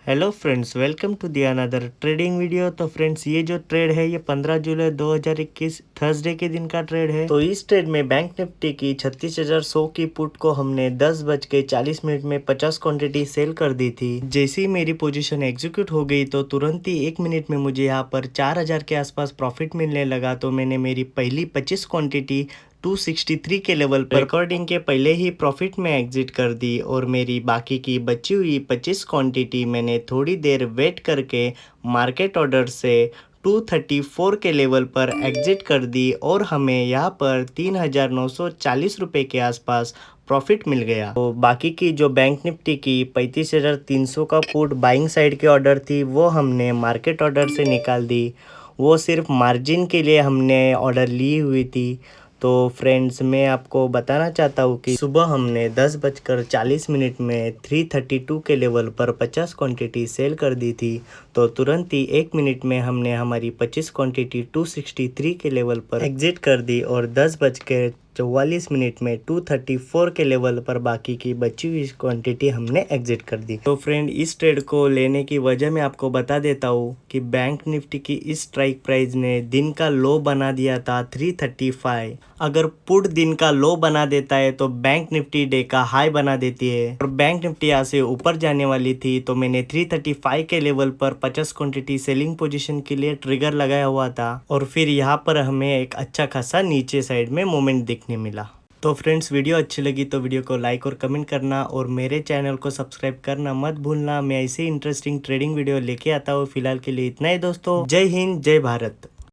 Hello friends, welcome to the another trading video. तो friends, ये जो ट्रेड है ये 15 जुलाई 2021 थर्सडे के दिन का ट्रेड है। तो इस ट्रेड में बैंक निफ्टी की 36,100 की पुट को हमने 10:40 में 50 क्वांटिटी सेल कर दी थी। जैसे ही मेरी पोजीशन एग्जीक्यूट हो गई तो तुरंत ही 1 मिनट में मुझे यहाँ पर 4,000 के आसपास प्रॉफिट मिलने लगा। तो मैंने मेरी पहली 25 क्वांटिटी 263 के लेवल पर रिकॉर्डिंग के पहले ही प्रॉफिट में एग्जिट कर दी और मेरी बाकी की बची हुई 25 क्वांटिटी मैंने थोड़ी देर वेट करके मार्केट ऑर्डर से 234 के लेवल पर एग्जिट कर दी और हमें यहाँ पर 3,940 रुपये के आसपास प्रॉफिट मिल गया। तो बाकी की जो बैंक निफ्टी की 35,300 का पुट बाइंग साइड की ऑर्डर थी वो हमने मार्केट ऑर्डर से निकाल दी। वो सिर्फ मार्जिन के लिए हमने ऑर्डर ली हुई थी। तो फ्रेंड्स, मैं आपको बताना चाहता हूँ कि सुबह हमने 10:40 में 332 के लेवल पर 50 क्वांटिटी सेल कर दी थी। तो तुरंत ही 1 मिनट में हमने हमारी 25 क्वांटिटी 263 के लेवल पर एग्जिट कर दी और 10:44 में 234 के लेवल पर बाकी की बची हुई क्वांटिटी हमने एग्जिट कर दी। तो फ्रेंड, इस ट्रेड को लेने की वजह मैं आपको बता देता हूँ कि बैंक निफ्टी की इस स्ट्राइक प्राइस ने दिन का लो बना दिया था 335। अगर पुट दिन का लो बना देता है तो बैंक निफ्टी डे का हाई बना देती है और बैंक निफ्टी यहाँ से ऊपर जाने वाली थी। तो मैंने 335 के लेवल पर 50 क्वांटिटी सेलिंग पोजीशन के लिए ट्रिगर लगाया हुआ था और फिर यहाँ पर हमें एक अच्छा खासा नीचे साइड में मोमेंट देखने मिला। तो फ्रेंड्स, वीडियो अच्छी लगी तो वीडियो को लाइक और कमेंट करना और मेरे चैनल को सब्सक्राइब करना मत भूलना। मैं ऐसे इंटरेस्टिंग ट्रेडिंग वीडियो लेके आता हूँ। फिलहाल के लिए इतना ही दोस्तों। जय हिंद, जय भारत।